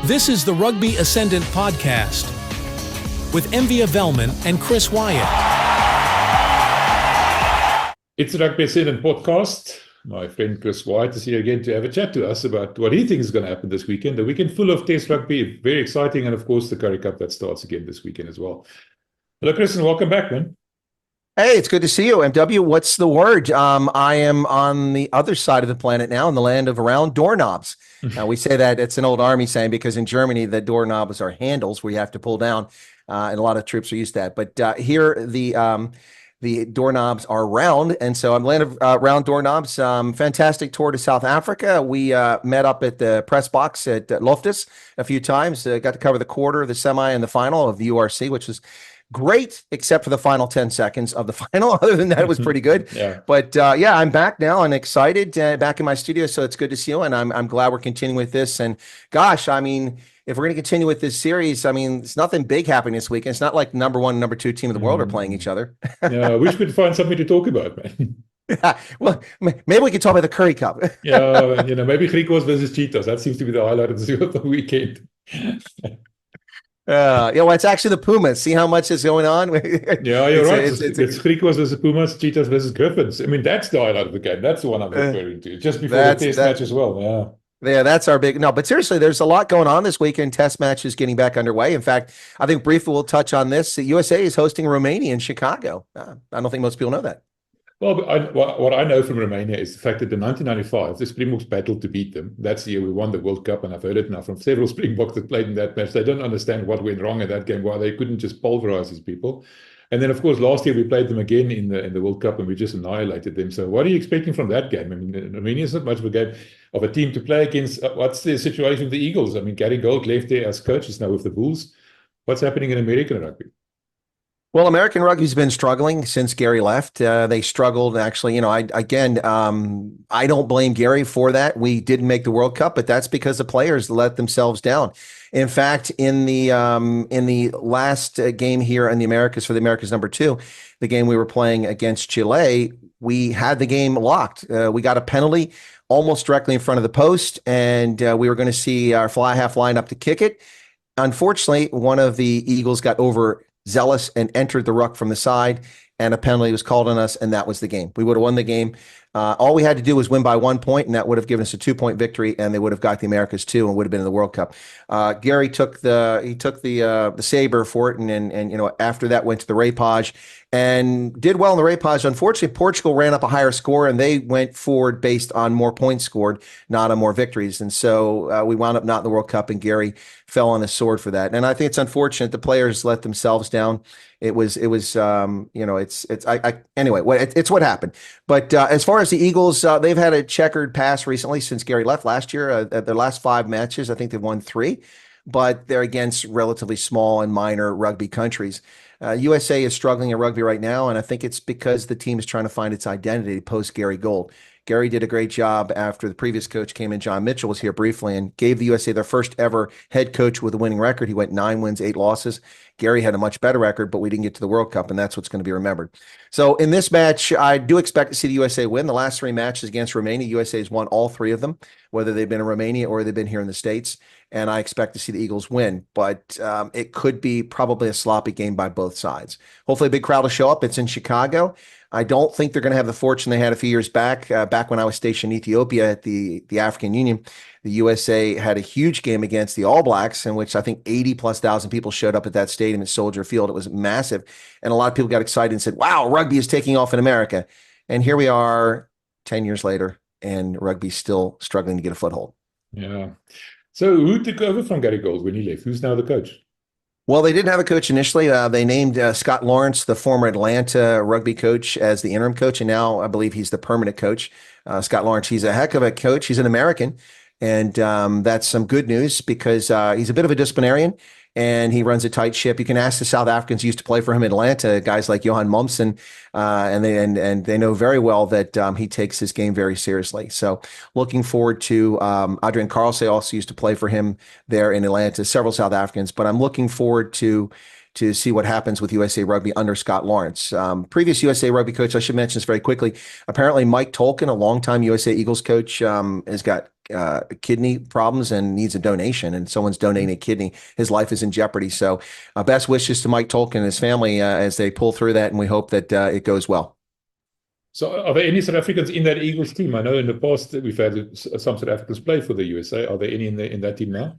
This is the Rugby Ascendant podcast with Envia Velman and Chris Wyatt. It's the Rugby Ascendant podcast. My friend Chris Wyatt is here again to have a chat to us about what he thinks is going to happen this weekend. The weekend full of Test rugby, very exciting, and of course the Currie Cup that starts again this weekend as well. Hello, Chris, and welcome back, man. Hey, it's good to see you, MW. What's the word? I am on the other side of the planet now, in the land of around doorknobs. Now, we say that it's an old army saying because in Germany, the doorknobs are handles where you have to pull down, and a lot of troops are used to that. But here, the doorknobs are round, and so I'm land of round doorknobs. Fantastic tour to South Africa. We met up at the press box at Loftus a few times. Got to cover the quarter, the semi, and the final of the URC, which was great, except for the final 10 seconds of the final. Other than that, it was pretty good. Yeah. But yeah, I'm back now and excited, back in my studio. So it's good to see you. And I'm glad we're continuing with this. And gosh, I mean, if we're going to continue with this series, I mean, it's nothing big happening this weekend. It's not like number one, number two team of the world are playing each other. Yeah, I wish we'd find something to talk about, man. Yeah, well, maybe we could talk about the Currie Cup. Yeah, maybe Griquas versus Cheetahs. That seems to be the highlight of the weekend. Well, it's actually the Pumas. See how much is going on? Yeah, you're right. It's Griquas versus Pumas, Cheetahs versus Griffins. I mean, that's the highlight of the game. That's the one I'm referring to. Just before the test match as well. Yeah, that's our big... No, but seriously, there's a lot going on this weekend. Test match is getting back underway. In fact, I think briefly we'll touch on this. The USA is hosting Romania in Chicago. I don't think most people know that. Well, what I know from Romania is the fact that in 1995, the Springboks battled to beat them. That's the year we won the World Cup, and I've heard it now from several Springboks that played in that match. They don't understand what went wrong in that game, why they couldn't just pulverize these people. And then, of course, last year we played them again in the World Cup, and we just annihilated them. So what are you expecting from that game? I mean, Romania is not much of a game of a team to play against. What's the situation with the Eagles? I mean, Gary Gold left there as coach, is now with the Bulls. What's happening in American rugby? Well, American rugby's been struggling since Gary left. They struggled, actually. I don't blame Gary for that. We didn't make the World Cup, but that's because the players let themselves down. In fact, in the last game here in the Americas for the Americas #2, the game we were playing against Chile, we had the game locked. We got a penalty almost directly in front of the post, and we were going to see our fly half line up to kick it. Unfortunately, one of the Eagles got overzealous and entered the ruck from the side, and a penalty was called on us, and that was the game. We would have won the game. All we had to do was win by 1 point, and that would have given us a 2-point victory, and they would have got the Americas too, and would have been in the World Cup. Gary took the saber for it, and after that went to the Rapage and did well in the Rapage. Unfortunately, Portugal ran up a higher score, and they went forward based on more points scored, not on more victories. And so we wound up not in the World Cup, and Gary fell on his sword for that. And I think it's unfortunate the players let themselves down. Anyway, it's what happened. But as far as the Eagles, they've had a checkered past recently since Gary left last year. Their last 5 matches, I think they've won 3, but they're against relatively small and minor rugby countries. USA is struggling in rugby right now, and I think it's because the team is trying to find its identity post Gary Gold. Gary did a great job after the previous coach came in. John Mitchell was here briefly and gave the USA their first ever head coach with a winning record. He went 9 wins, 8 losses. Gary had a much better record, but we didn't get to the World Cup, and that's what's going to be remembered. So in this match, I do expect to see the USA win. The last 3 matches against Romania, USA has won all 3 of them, whether they've been in Romania or they've been here in the States, and I expect to see the Eagles win. But it could be probably a sloppy game by both sides. Hopefully a big crowd will show up. It's in Chicago. I don't think they're going to have the fortune they had a few years back. Back when I was stationed in Ethiopia at the African Union, the USA had a huge game against the All Blacks, in which I think 80,000+ people showed up at that stadium at Soldier Field. It was massive. And a lot of people got excited and said, wow, rugby is taking off in America. And here we are 10 years later, and rugby's still struggling to get a foothold. Yeah. So who took over from Gary Gold when he left? Who's now the coach? Well, they didn't have a coach initially. They named Scott Lawrence, the former Atlanta rugby coach, as the interim coach, and now I believe he's the permanent coach. Scott Lawrence, he's a heck of a coach. He's an American, and that's some good news because he's a bit of a disciplinarian, and he runs a tight ship. You can ask the South Africans who used to play for him in Atlanta, guys like Johan Momsen, and they know very well that he takes his game very seriously. So looking forward to Adrian Carlse also used to play for him there in Atlanta, several South Africans, but I'm looking forward to see what happens with USA Rugby under Scott Lawrence. Previous USA Rugby coach, I should mention this very quickly. Apparently, Mike Tolkien, a longtime USA Eagles coach, has got kidney problems and needs a donation, and someone's donating a kidney, his life is in jeopardy. So best wishes to Mike Tolkien and his family as they pull through that, and we hope that it goes well. So are there any South Africans in that Eagles team? I know in the past we've had some South Africans play for the USA. Are there any in that team now?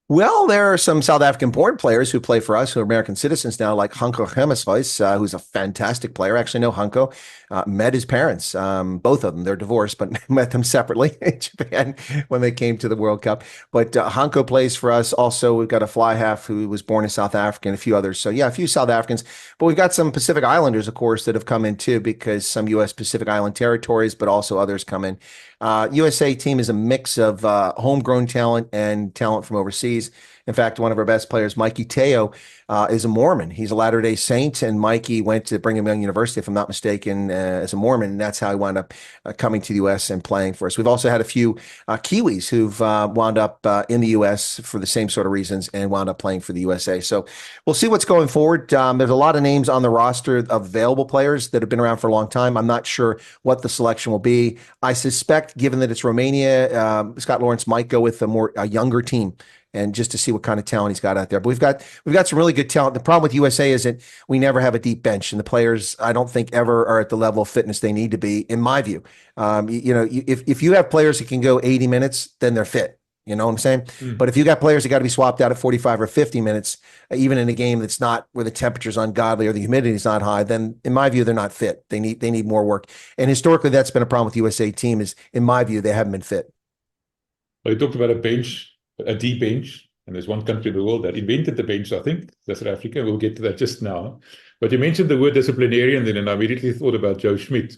Well, there are some South African-born players who play for us who are American citizens now, like Hanko Gemeshuis, who's a fantastic player. I actually know Hanko, met his parents, both of them. They're divorced, but met them separately in Japan when they came to the World Cup. But Hanko plays for us. Also, we've got a fly half who was born in South Africa and a few others. So, yeah, a few South Africans. But we've got some Pacific Islanders, of course, that have come in too, because some U.S. Pacific Island territories, but also others come in. USA team is a mix of homegrown talent and talent from overseas. In fact, one of our best players, Mikey Teo, is a Mormon. He's a Latter-day Saint, and Mikey went to Brigham Young University, if I'm not mistaken, as a Mormon, and that's how he wound up coming to the U.S. and playing for us. We've also had a few Kiwis who've wound up in the U.S. for the same sort of reasons and wound up playing for the USA. So we'll see what's going forward. There's a lot of names on the roster of available players that have been around for a long time. I'm not sure what the selection will be. I suspect, given that it's Romania, Scott Lawrence might go with a younger team, and just to see what kind of talent he's got out there. But we've got some really good talent. The problem with USA is that we never have a deep bench, and the players, I don't think, ever are at the level of fitness they need to be, in my view. If you have players that can go 80 minutes, then they're fit. You know what I'm saying? But if you got players that got to be swapped out at 45 or 50 minutes, even in a game that's not where the temperature's ungodly or the humidity is not high, then in my view, they're not fit. They need more work. And historically, that's been a problem with the USA team is, in my view, they haven't been fit. Well, you talked about a deep bench, and there's one country in the world that invented the bench, I think, that's South Africa. We'll get to that just now. But you mentioned the word disciplinarian then, and I immediately thought about Joe Schmidt,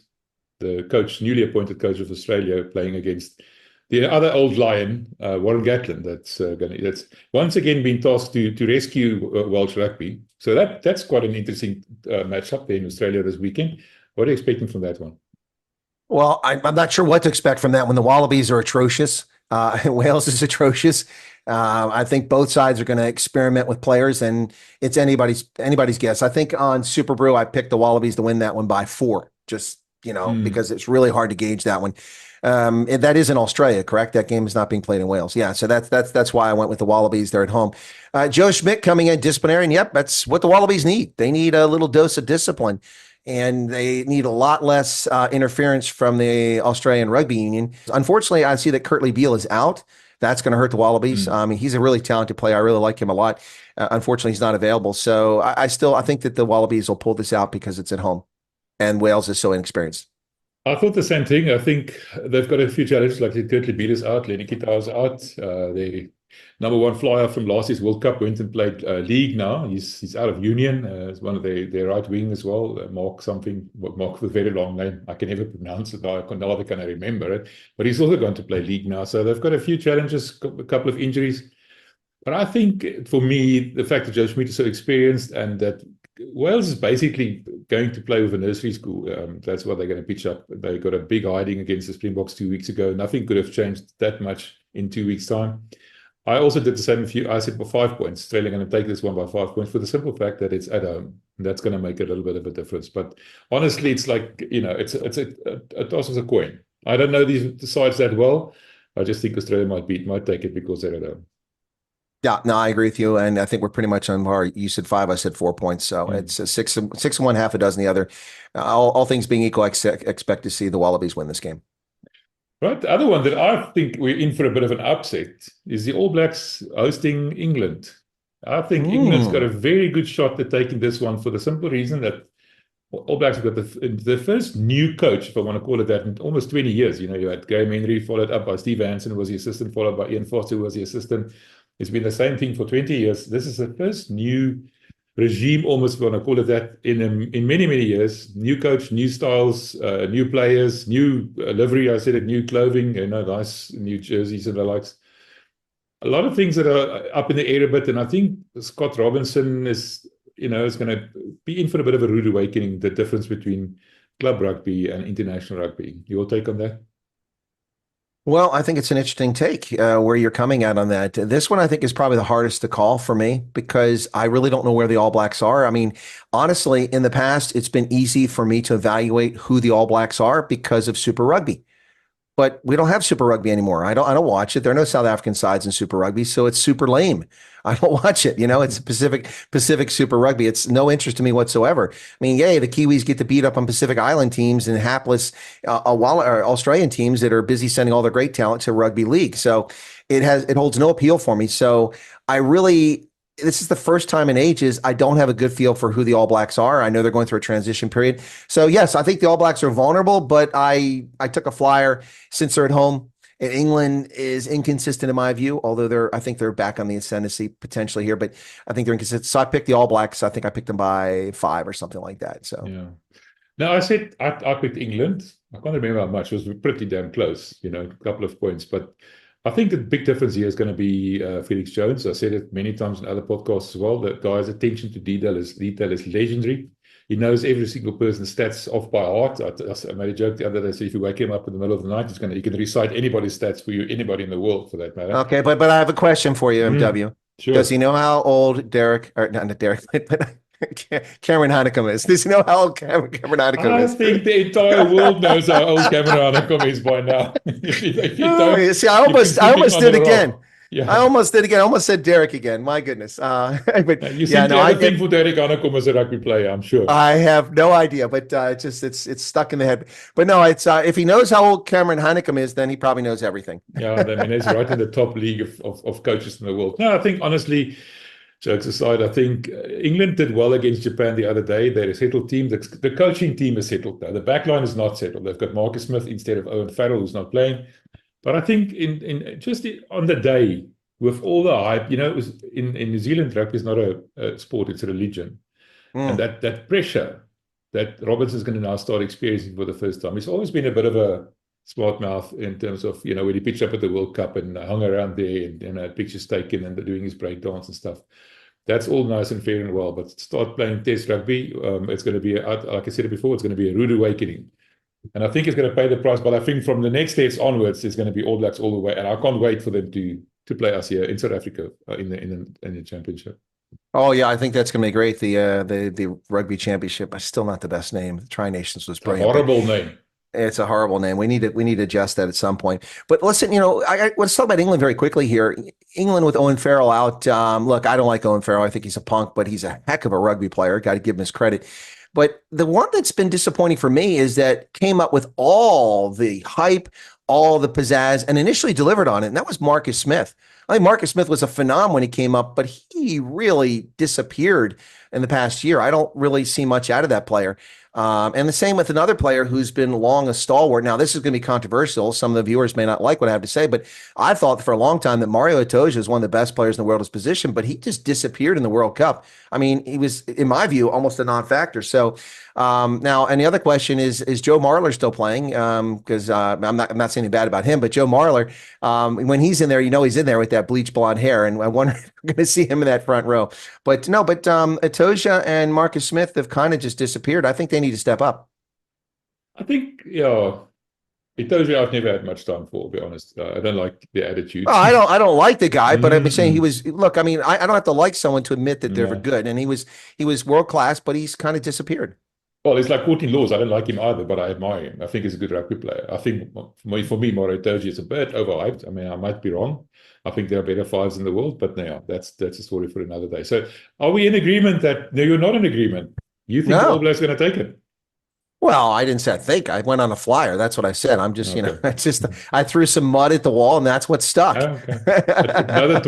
the newly appointed coach of Australia, playing against the other old lion, Warren Gatland, that's once again been tasked to rescue Welsh rugby. So that's quite an interesting matchup there in Australia this weekend. What are you expecting from that one? Well, I'm not sure what to expect from that when the Wallabies are atrocious. Wales is atrocious. I think both sides are going to experiment with players, and it's anybody's guess. I think on Super Brew, I picked the Wallabies to win that one by 4, just, because it's really hard to gauge that one. That is in Australia, correct? That game is not being played in Wales. Yeah, so that's why I went with the Wallabies. They're at home. Joe Schmidt coming in disciplinarian. Yep, that's what the Wallabies need. They need a little dose of discipline, and they need a lot less interference from the Australian Rugby Union. Unfortunately, I see that Kurtley Beale is out. That's going to hurt the Wallabies. I mean, he's a really talented player. I really like him a lot. Unfortunately, he's not available. So I think that the Wallabies will pull this out because it's at home, and Wales is so inexperienced. I thought the same thing. I think they've got a few challenges, like Kurtley Beale is out, Lenny Kitau's out. The number one flyer from last year's World Cup went and played league now. He's out of Union. It's one of their right wing as well. Mark with a very long name. I can never pronounce it. Neither can I remember it. But he's also going to play league now. So they've got a few challenges, a couple of injuries. But I think for me, the fact that Joe Schmidt is so experienced and that Wales is basically going to play with a nursery school. That's what they're going to pitch up. They got a big hiding against the Springboks 2 weeks ago. Nothing could have changed that much in 2 weeks' time. I also did the same I said for 5 points. Australia going to take this one by 5 points for the simple fact that it's at home. That's going to make a little bit of a difference. But honestly, it's like, it's a toss of a coin. I don't know these sides that well. I just think Australia might take it because they're at home. Yeah, no, I agree with you, and I think we're pretty much on par. You said 5, I said 4 points, so it's a 6 and 1, half a dozen the other. All things being equal, I expect to see the Wallabies win this game. Right. The other one that I think we're in for a bit of an upset is the All Blacks hosting England. I think England's got a very good shot at taking this one for the simple reason that All Blacks have got the first new coach, if I want to call it that, in almost 20 years. You had Graham Henry, followed up by Steve Hansen, who was the assistant, followed by Ian Foster, who was the assistant. It's been the same thing for 20 years. This is the first new regime, almost, if I want to call it that, in many, many years. New coach, new styles, new players, new livery, I said it, new clothing, nice new jerseys and the likes. A lot of things that are up in the air a bit, and I think Scott Robinson is going to be in for a bit of a rude awakening, the difference between club rugby and international rugby. Your take on that? Well, I think it's an interesting take where you're coming at on that. This one, I think, is probably the hardest to call for me because I really don't know where the All Blacks are. I mean, honestly, in the past, it's been easy for me to evaluate who the All Blacks are because of Super Rugby. but we don't have Super Rugby anymore. I don't watch it. There are no South African sides in Super Rugby, so it's super lame. I don't watch it. It's Pacific Super Rugby. It's no interest to me whatsoever. I mean, yay, the Kiwis get to beat up on Pacific Island teams and hapless Australian teams that are busy sending all their great talent to rugby league. So it holds no appeal for me. So this is the first time in ages I don't have a good feel for who the All Blacks are. I know they're going through a transition period. So yes, I think the All Blacks are vulnerable, but I took a flyer since they're at home. And England is inconsistent in my view, although I think they're back on the ascendancy potentially here, but I think they're inconsistent. So I picked the All Blacks. I think I picked them by 5 or something like that. So yeah. No, I said I picked England. I can't remember how much. It was pretty damn close, a couple of points. But I think the big difference here is going to be Felix Jones. I said it many times in other podcasts as well. The guy's attention to detail is legendary. He knows every single person's stats off by heart. I made a joke the other day. So if you wake him up in the middle of the night, he can recite anybody's stats for you, anybody in the world for that matter. Okay, but I have a question for you, MW. Sure. Does he know how old Derek, or not Derek, but Cameron Hanekom is? Does he know how old Cameron Hanekom is? I think the entire world knows how old Cameron Hanekom is by now. if you don't, see, I almost did again. Yeah. I almost did again. I almost said Derek again. My goodness. But you seem to have a thing for Derek Hanekom as a rugby player, I'm sure. I have no idea, but it's stuck in the head. But no, it's if he knows how old Cameron Hanekom is, then he probably knows everything. Yeah, I mean, he's right in the top league of coaches in the world. No, I think honestly, jokes aside, I think England did well against Japan the other day. They're a settled team. The coaching team is settled now. The backline is not settled. They've got Marcus Smith instead of Owen Farrell, who's not playing. But I think on the day, with all the hype, it was in New Zealand, rugby is not a sport, it's a religion. And that pressure that Robinson's going to now start experiencing for the first time. He's always been a bit of a smart mouth in terms of, when he pitched up at the World Cup and hung around there and had pictures taken and doing his breakdance and stuff. That's all nice and fair and well, but start playing Test rugby, it's going to be, like I said before, it's going to be a rude awakening. And I think it's going to pay the price, but I think from the next Test onwards, it's going to be All Blacks all the way. And I can't wait for them to play us here in South Africa in the championship. Oh yeah, I think that's going to be great. The rugby championship. It's still not the best name. The Tri Nations was brilliant. Horrible name. It's a horrible name. We need to adjust that at some point. But listen, let's talk about England very quickly here. England with Owen Farrell out. Look, I don't like Owen Farrell. I think he's a punk, but he's a heck of a rugby player. Got to give him his credit. But the one that's been disappointing for me is that came up with all the hype, all the pizzazz, and initially delivered on it. And that was Marcus Smith. I think Marcus Smith was a phenom when he came up, but he really disappeared in the past year. I don't really see much out of that player. And the same with another player who's been long a stalwart. Now, this is going to be controversial. Some of the viewers may not like what I have to say, but I thought for a long time that Mario Itoje is one of the best players in the world at his position, but he just disappeared in the World Cup. I mean, he was, in my view, almost a non-factor. So now, and the other question is Joe Marler still playing? Because I'm not saying anything bad about him, but Joe Marler, when he's in there, he's in there with that bleach blonde hair, and I wonder if we're going to see him in that front row. But no, Itoje and Marcus Smith have kind of just disappeared. I think they need to step up. I think, Itoje I've never had much time for, to be honest. I don't like the attitude. Oh, I don't like the guy, but I've been saying he was. Look, I mean, I don't have to like someone to admit that they're good, and he was world class, but he's kind of disappeared. Well, it's like Courtney Laws. I don't like him either, but I admire him. I think he's a good rugby player. I think for me, Mario Itoje is a bit overhyped. I mean, I might be wrong. I think there are better fives in the world, but no, that's a story for another day. So, are we in agreement that no, you're not in agreement? You think the All Blacks are going to take it? Well, I didn't say I think. I went on a flyer. That's what I said. I'm just, I threw some mud at the wall, and that's what stuck. Okay. Another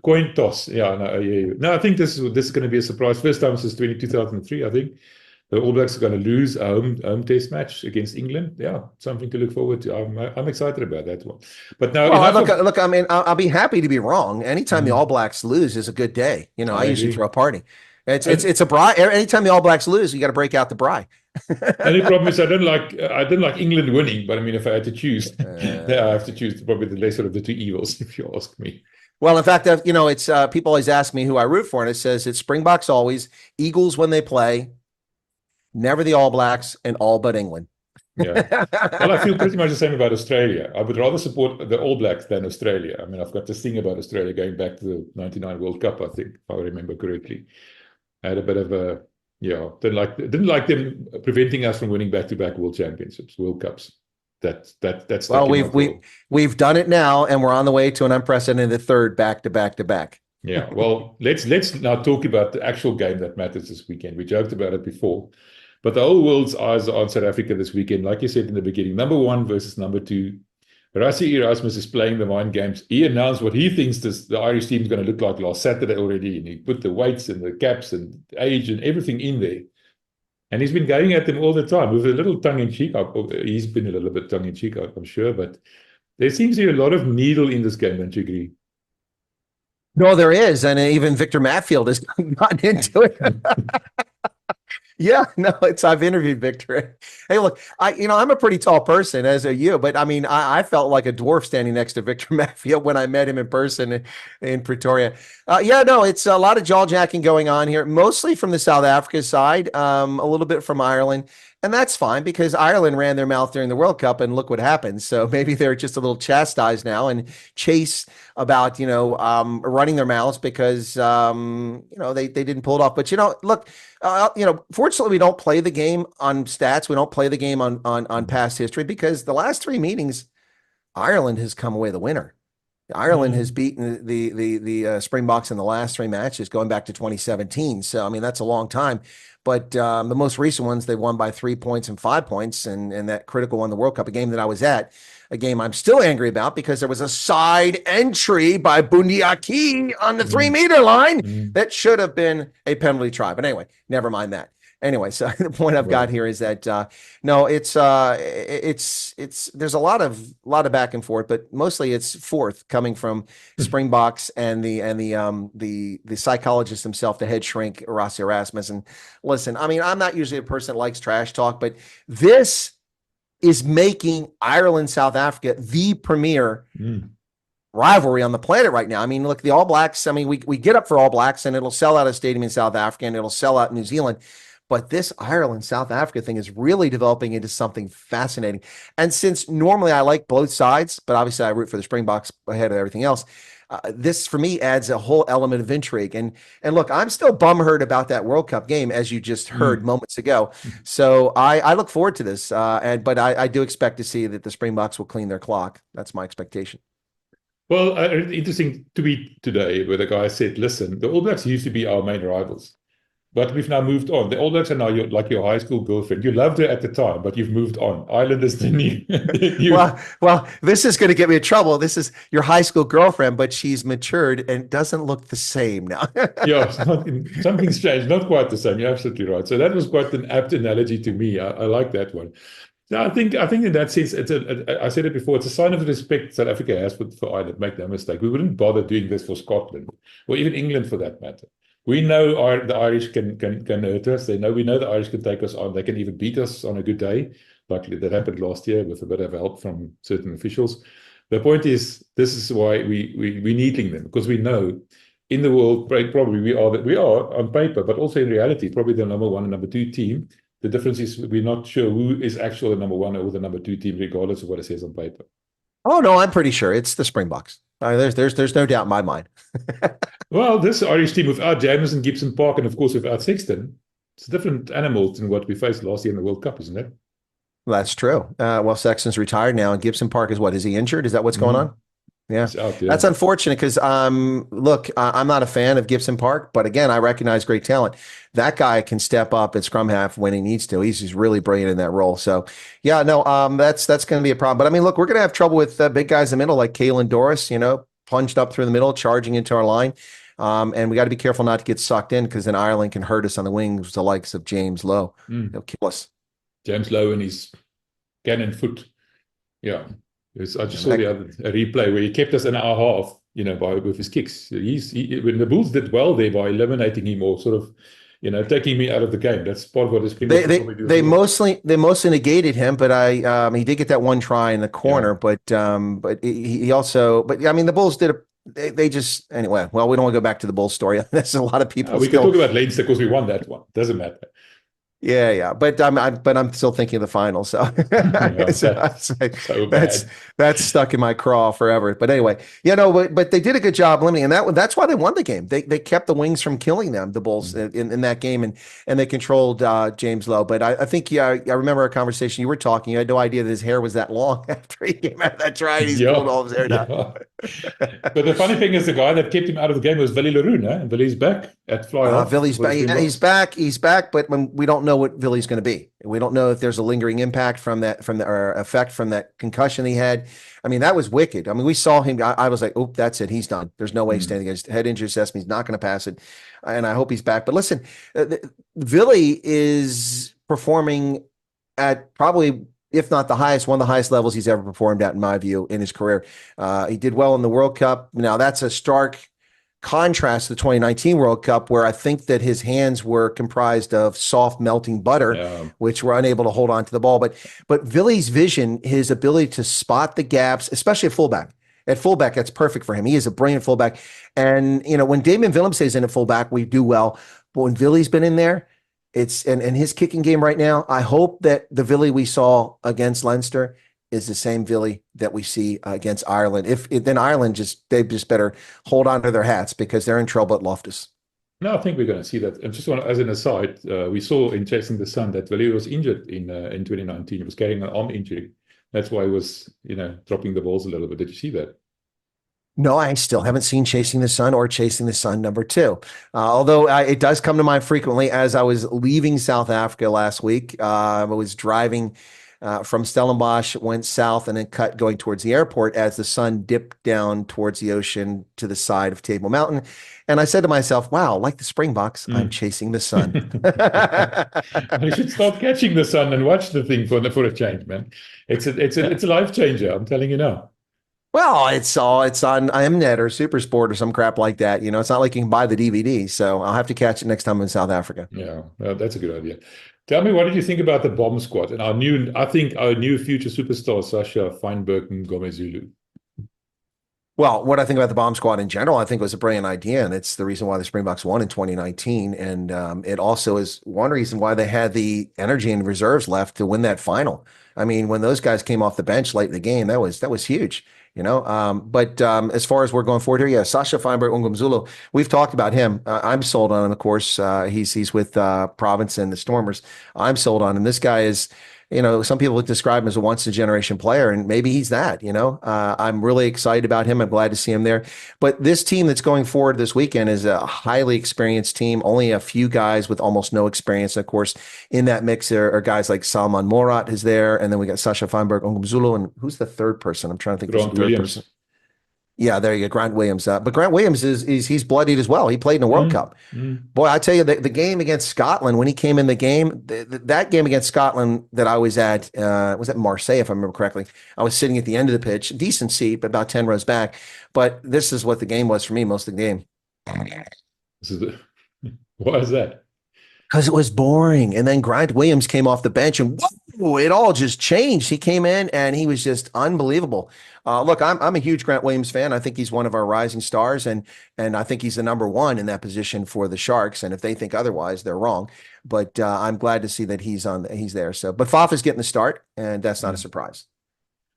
coin toss. Yeah, no, yeah. No, I think this is going to be a surprise. First time since 2003, I think. The All Blacks are going to lose a home test match against England. Yeah, something to look forward to. I'm excited about that one. But now, look. I mean, I'll be happy to be wrong. Anytime the All Blacks lose is a good day. I usually throw a party. It's a braai. Anytime the All Blacks lose, you got to break out the braai. Only problem is I didn't like England winning, but I mean, if I had to choose, I have to choose probably the lesser of the two evils, if you ask me. Well, in fact, it's people always ask me who I root for, and it says it's Springboks always, Eagles when they play, never the All Blacks, and all but England. Yeah. Well, I feel pretty much the same about Australia. I would rather support the All Blacks than Australia. I mean, I've got this thing about Australia going back to the 99 World Cup, I think, if I remember correctly. I had a bit of a, didn't like them preventing us from winning back-to-back World Championships, World Cups. that's Well, stuck in my craw. we've done it now, and we're on the way to an unprecedented third back to back to back. Yeah, well, let's now talk about the actual game that matters this weekend. We joked about it before, but the whole world's eyes are on South Africa this weekend. Like you said in the beginning, number 1 versus number 2. Rassie Erasmus is playing the mind games. He announced what he thinks the Irish team is going to look like last Saturday already, and he put the weights and the caps and age and everything in there. And he's been going at them all the time with a little tongue-in-cheek. He's been a little bit tongue-in-cheek, I'm sure, but there seems to be a lot of needle in this game, don't you agree? No, there is, and even Victor Matfield has gotten into it. Yeah, no, I've interviewed Victor. Hey, look, I'm a pretty tall person, as are you, but I mean, I felt like a dwarf standing next to Victor Matfield when I met him in person in Pretoria. Yeah, no, it's a lot of jaw jacking going on here, mostly from the South Africa side, a little bit from Ireland. And that's fine because Ireland ran their mouth during the World Cup and look what happened. So maybe they're just a little chastised now and chase about, running their mouths because, they didn't pull it off. But, look, fortunately, we don't play the game on stats. We don't play the game on past history because the last 3 meetings, Ireland has come away the winner. Ireland has beaten the Springboks in the last 3 matches going back to 2017. So, I mean, that's a long time. But the most recent ones, they won by 3 points and 5 points. And that critical one, the World Cup, a game that I was at, a game I'm still angry about because there was a side entry by Bundiaki on the 3-meter line that should have been a penalty try. But anyway, never mind that. Anyway, so the point I've got here is that no, it's there's a lot of back and forth, but mostly it's fourth coming from Springboks and the psychologist himself, the head shrink Rassie Erasmus. And listen, I mean, I'm not usually a person that likes trash talk, but this is making Ireland South Africa the premier rivalry on the planet right now. I mean, look, the All Blacks. I mean, we get up for All Blacks, and it'll sell out a stadium in South Africa, and it'll sell out in New Zealand. But this Ireland, South Africa thing is really developing into something fascinating. And since normally I like both sides, but obviously I root for the Springboks ahead of everything else, this for me adds a whole element of intrigue. And look, I'm still bumhurt about that World Cup game, as you just heard moments ago. So I look forward to this. But I do expect to see that the Springboks will clean their clock. That's my expectation. Well, interesting tweet today where the guy said, listen, the All Blacks used to be our main rivals. But we've now moved on. The All Blacks are now like your high school girlfriend. You loved her at the time, but you've moved on. Ireland is the new. Well, this is going to get me in trouble. This is your high school girlfriend, but she's matured and doesn't look the same now. Yeah, something's changed. Not quite the same. You're absolutely right. So that was quite an apt analogy to me. I like that one. Now, I think in that sense, I said it before, it's a sign of respect South Africa has for Ireland. Make no mistake. We wouldn't bother doing this for Scotland or even England for that matter. We know the Irish can hurt us. We know the Irish can take us on. They can even beat us on a good day, like that happened last year with a bit of help from certain officials. The point is, this is why we're needling them, because we know in the world probably we are on paper, but also in reality probably the number 1 and number 2 team. The difference is we're not sure who is actually the number 1 or the number 2 team, regardless of what it says on paper. Oh no, I'm pretty sure it's the Springboks. There's no doubt in my mind. Well, this Irish team without Jameson, Gibson Park, and of course without Sexton, it's a different animal than what we faced last year in the World Cup, isn't it? That's true. Well, Sexton's retired now, and Gibson Park is what? Is he injured? Is that what's going on? Yeah. That's unfortunate because, look, I'm not a fan of Gibson Park, but again, I recognize great talent. That guy can step up at scrum half when he needs to. He's really brilliant in that role. So, yeah, no, that's going to be a problem. But I mean, look, we're going to have trouble with big guys in the middle, like Caelan Doris, plunged up through the middle, charging into our line. And we got to be careful not to get sucked in because then Ireland can hurt us on the wings, the likes of James Lowe. They'll kill us. James Lowe and his cannon foot. Yeah. I just saw a replay where he kept us an hour and a half, with his kicks. When the Bulls did well there by eliminating him or sort of, taking me out of the game. That's part of what his people do. They mostly negated him, but he did get that one try in the corner. Yeah. But he also. But I mean, the Bulls did They just anyway. Well, we don't want to go back to the Bulls story. There's a lot of people. We can talk about Leinster because we won that one. Doesn't matter. Yeah. But I'm still thinking of the final. So, Yeah, so that's bad. stuck in my craw forever. But anyway, but they did a good job limiting, and that's why they won the game. They kept the Wings from killing them, the Bulls, Mm. in that game, and they controlled James Lowe. But I think, I remember our conversation. You were talking. You had no idea that his hair was that long after he came out of that try, and he's pulled Yeah, all of his hair down. yeah. But the funny thing is, the guy that kept him out of the game was Willie Leroux, eh? And Willie's back at fly half Villy's for the back. Yeah, he's Springboks. back. He's back. But when we don't know what Villy's going to be, we don't know if there's a lingering impact or effect from that concussion he had. I mean, that was wicked. I mean, we saw him. I was like, oh, that's it. He's done. There's no way Mm. standing against head injury assessment. He's not going to pass it. And I hope he's back. But listen, Villy is performing at probably, if not the highest, one of the highest levels he's ever performed at, in my view, in his career. He did well in the World Cup. Now, that's a stark contrast to the 2019 World Cup, where I think that his hands were comprised of soft melting butter, Yeah. which were unable to hold on to the ball. But Villy's vision, his ability to spot the gaps, especially at fullback. At fullback, that's perfect for him. He is a brilliant fullback. And when Damon Willems stays in at fullback, we do well. But when Villy's been in there, and his kicking game right now, I hope that the Villy we saw against Leinster is the same Villy that we see against Ireland. If then Ireland they just better hold on to their hats, because they're in trouble at Loftus. No, I think we're going to see that. And just as an aside, we saw in Chasing the Sun that Willie was injured in 2019. He was carrying an arm injury. That's why he was, dropping the balls a little bit. Did you see that? No, I still haven't seen Chasing the Sun or Chasing the Sun #2. Although it does come to mind frequently. As I was leaving South Africa last week, I was driving from Stellenbosch, went south, and then cut going towards the airport as the sun dipped down towards the ocean to the side of Table Mountain. And I said to myself, wow, like the Springboks, I'm chasing the sun. You should start catching the sun and watch the thing for a change, man. It's a life changer. I'm telling you now. Well, it's on Mnet or Supersport or some crap like that. It's not like you can buy the DVD. So I'll have to catch it next time I'm in South Africa. Yeah, that's a good idea. Tell me, what did you think about the bomb squad and our new future superstar, Sasha Feinberg and Gomezulu? Well, what I think about the bomb squad in general, I think it was a brilliant idea, and it's the reason why the Springboks won in 2019. And it also is one reason why they had the energy and reserves left to win that final. I mean, when those guys came off the bench late in the game, that was huge. But as far as we're going forward here, yeah, Sasha Feinberg Ongumzulu, we've talked about him. I'm sold on him, of course. He's with Province and the Stormers. I'm sold on him. This guy is, some people would describe him as a once in a generation player, and maybe he's that. I'm really excited about him. I'm glad to see him there. But this team that's going forward this weekend is a highly experienced team. Only a few guys with almost no experience. Of course, in that mix there are guys like Salman Morat is there, and then we got Sasha Feinberg Ongumzulu, and who's the third person? I'm trying to think. Grant Williams. Yeah, there you go, Grant Williams. But Grant Williams he's bloodied as well. He played in the World Cup. Boy, I tell you, the game against Scotland, when he came in the game, that game against Scotland that I was at, was at Marseille, if I remember correctly. I was sitting at the end of the pitch, decent seat, but about 10 rows back. But this is what the game was for me most of the game. Why is that? Because it was boring. And then Grant Williams came off the bench, and whoa, it all just changed. He came in and he was just unbelievable. Look, I'm a huge Grant Williams fan. I think he's one of our rising stars, and I think he's the number one in that position for the Sharks. And if they think otherwise, they're wrong. But I'm glad to see that he's there. So, but Fafa's getting the start, and that's not a surprise.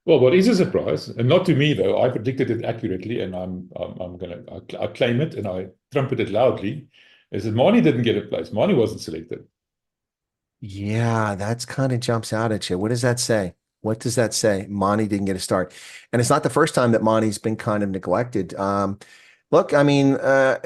Well, what is a surprise, and not to me though, I predicted it accurately, and I claim it and I trumpet it loudly, is that Mani didn't get a place. Mani wasn't selected. Yeah, that's kind of jumps out at you. What does that say? What does that say? Mani didn't get a start. And it's not the first time that Mani's been kind of neglected. Look, I mean,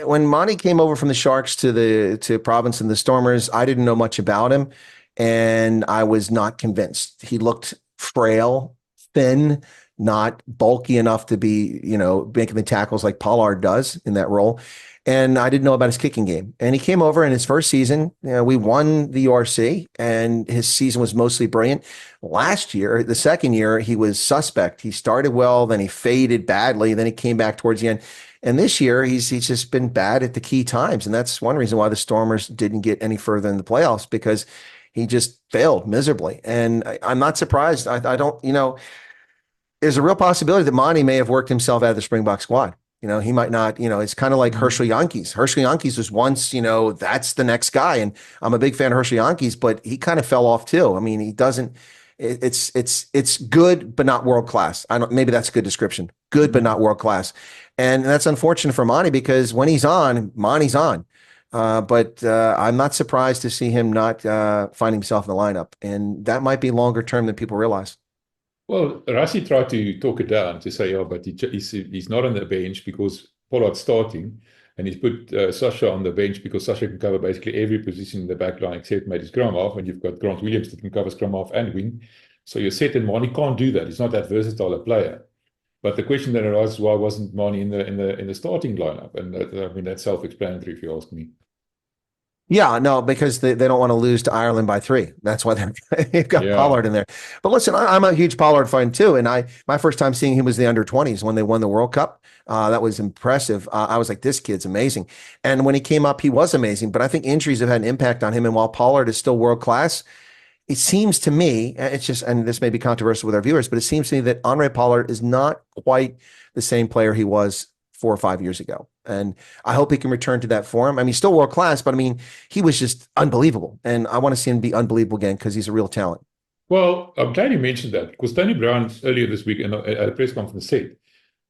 when Mani came over from the Sharks to Province and the Stormers, I didn't know much about him, and I was not convinced. He looked frail, thin, not bulky enough to be, making the tackles like Pollard does in that role. And I didn't know about his kicking game. And he came over in his first season. We won the URC, and his season was mostly brilliant. Last year, the second year, he was suspect. He started well, then he faded badly, then he came back towards the end. And this year, he's just been bad at the key times. And that's one reason why the Stormers didn't get any further in the playoffs, because he just failed miserably. And I'm not surprised. I don't, there's a real possibility that Mani may have worked himself out of the Springbok squad. He might not, it's kind of like Herschel Yankees. Herschel Yankees was once, that's the next guy. And I'm a big fan of Herschel Yankees, but he kind of fell off too. I mean, he doesn't, it's good, but not world class. Maybe that's a good description. Good, but not world class. And that's unfortunate for Monty because when he's on, Monty's on. But I'm not surprised to see him not find himself in the lineup. And that might be longer term than people realize. Well, Rassie tried to talk it down to say, but he's not on the bench because Pollard's starting, and he's put Sasha on the bench because Sasha can cover basically every position in the back line except maybe scrum half, and you've got Grant Williams that can cover scrum half and wing. So you're set, and Mani can't do that. He's not that versatile a player. But the question then arises, why wasn't Mani in the starting lineup? And I mean, that's self-explanatory if you ask me. Yeah, no, because they don't want to lose to Ireland by 3. That's why they've got Pollard in there. But listen, I'm a huge Pollard fan too. And my first time seeing him was the under-20s when they won the World Cup. That was impressive. I was like, this kid's amazing. And when he came up, he was amazing. But I think injuries have had an impact on him. And while Pollard is still world-class, it seems to me, it's just, and this may be controversial with our viewers, but it seems to me that Andre Pollard is not quite the same player he was 4 or 5 years ago. And I hope he can return to that form. I mean, he's still world class, but I mean, he was just unbelievable. And I want to see him be unbelievable again because he's a real talent. Well, I'm glad you mentioned that because Tony Brown earlier this week at a press conference said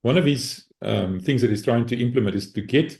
one of his things that he's trying to implement is to get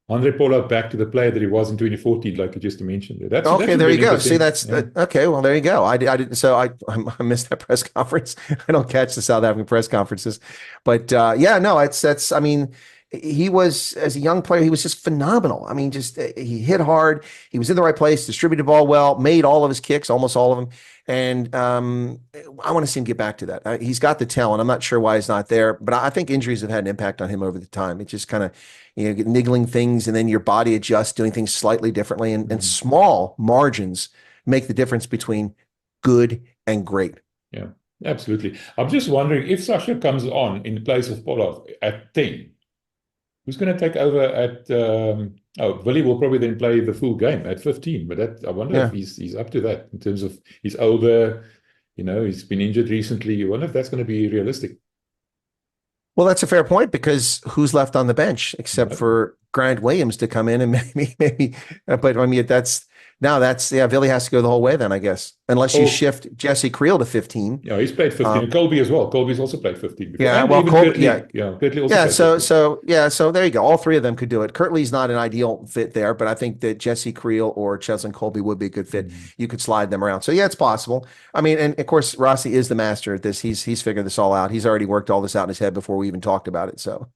Andre Pollard back to the player that he was in 2014, like you just mentioned. That's there you go. See, that's okay. Well, there you go. I didn't. So I missed that press conference. I don't catch the South African press conferences, but that's. I mean, he was, as a young player, he was just phenomenal. I mean, just he hit hard. He was in the right place, distributed the ball well, made all of his kicks, almost all of them. And I want to see him get back to that. He's got the talent. I'm not sure why he's not there, but I think injuries have had an impact on him over the time. It's just kind of, niggling things, and then your body adjusts, doing things slightly differently. And small margins make the difference between good and great. Yeah, absolutely. I'm just wondering if Sasha comes on in place of Pollard at 10, who's going to take over at Willie will probably then play the full game at 15, but I wonder if he's up to that in terms of he's older, he's been injured recently. I wonder if that's going to be realistic. Well, that's a fair point because who's left on the bench except for Grant Williams to come in and maybe, but I mean, Willie has to go the whole way then, I guess, unless you shift Jesse Creel to 15. Yeah, he's played 15. And Colby as well. Colby's also played 15 before. Yeah, well, Colby, Kirtley also so there you go. All 3 of them could do it. Kirtley's not an ideal fit there, but I think that Jesse Creel or Cheslin Colby would be a good fit. You could slide them around. So yeah, it's possible. I mean, and of course, Rossi is the master at this. He's figured this all out. He's already worked all this out in his head before we even talked about it. So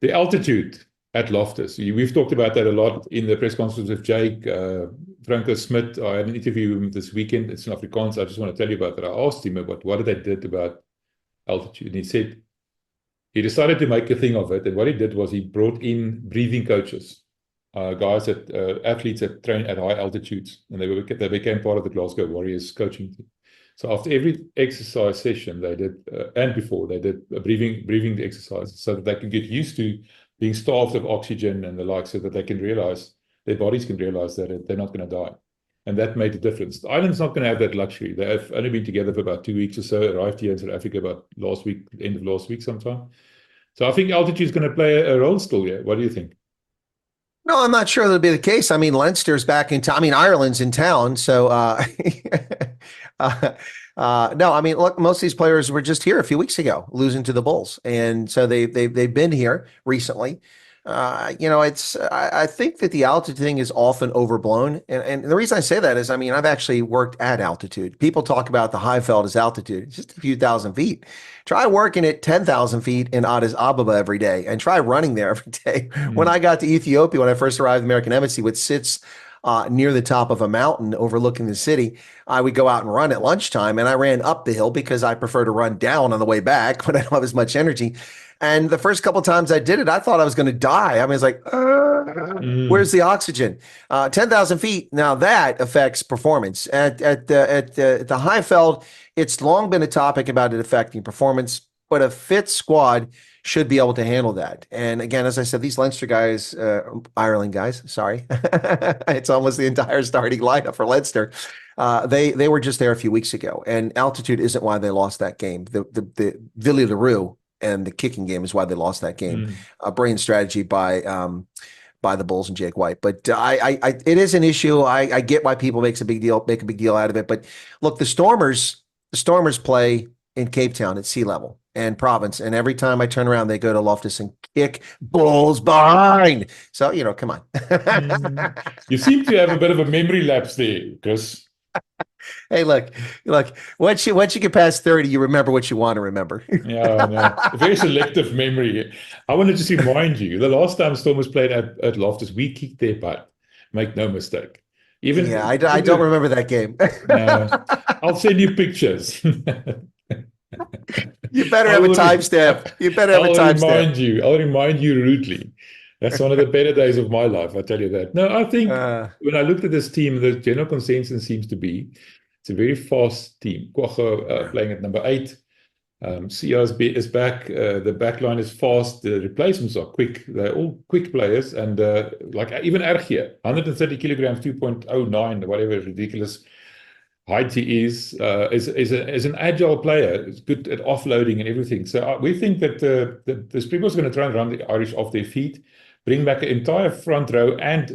the altitude at Loftus. We've talked about that a lot in the press conference with Jake, Franco Smith. I had an interview with him this weekend. It's in Afrikaans. I just want to tell you about that. I asked him about what they did about altitude. And he said he decided to make a thing of it. And what he did was he brought in breathing coaches, athletes that train at high altitudes. And they became part of the Glasgow Warriors coaching team. So after every exercise session they did, and before, they did breathing exercises so that they could get used to being starved of oxygen and the like, so that their bodies can realize that they're not going to die. And that made a difference. The island's not going to have that luxury. They have only been together for about 2 weeks or so, arrived here in South Africa about end of last week sometime. So I think altitude is going to play a role still here. What do you think? No, I'm not sure that'll be the case. I mean, Leinster's back in town. I mean, Ireland's in town. So, no, I mean, look, most of these players were just here a few weeks ago, losing to the Bulls. And so they've been here recently. I think that the altitude thing is often overblown. And the reason I say that is, I mean, I've actually worked at altitude. People talk about the Highveld as altitude. It's just a few thousand feet. Try working at 10,000 feet in Addis Ababa every day and try running there every day. When I got to Ethiopia, when I first arrived in the American Embassy, which sits near the top of a mountain overlooking the city, I would go out and run at lunchtime, and I ran up the hill because I prefer to run down on the way back when I don't have as much energy. And the first couple of times I did it, I thought I was going to die. I mean, it's like, where's the oxygen? 10,000 feet. Now that affects performance. At the Highveld, it's long been a topic about it affecting performance, but a fit squad should be able to handle that. And again, as I said, these Leinster guys, Ireland guys, sorry, it's almost the entire starting lineup for Leinster. They were just there a few weeks ago, and altitude isn't why they lost that game. The Villiers Leroux and the kicking game is why they lost that game. Mm. A brilliant strategy by the Bulls and Jake White. But it is an issue. I get why people make a big deal out of it. But look, the Stormers play in Cape Town at sea level and province. And every time I turn around, they go to Loftus and kick Bulls behind. So, come on. You seem to have a bit of a memory lapse there, Chris. Hey, look, once you get past 30, you remember what you want to remember. Yeah, no. A very selective memory. I want to just remind you, the last time Stormers played at Loftus, we kicked their butt. Make no mistake. I don't remember that game. I'll send you pictures. You better have a timestamp. I'll remind you rudely. That's one of the better days of my life, I tell you that. No, I think when I looked at this team, the general consensus seems to be it's a very fast team. Quacho playing at number 8. Sia is back. The back line is fast. The replacements are quick. They're all quick players. And like even Ergia, 130 kilograms, 2.09, whatever ridiculous height he is an agile player. He's good at offloading and everything. So we think that the Springboks are going to try and run the Irish off their feet, bring back an entire front row and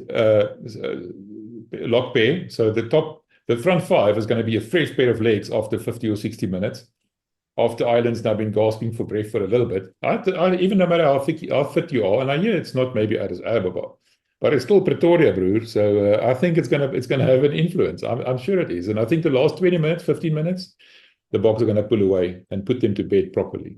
lock pair. So the front 5 is going to be a fresh pair of legs after 50 or 60 minutes. After Ireland's now been gasping for breath for a little bit. Even no matter how fit you are, and I hear it's not maybe Addis Ababa, but it's still Pretoria, bro. So I think it's gonna have an influence. I'm sure it is. And I think the last 20 minutes, 15 minutes, the Boks are going to pull away and put them to bed properly.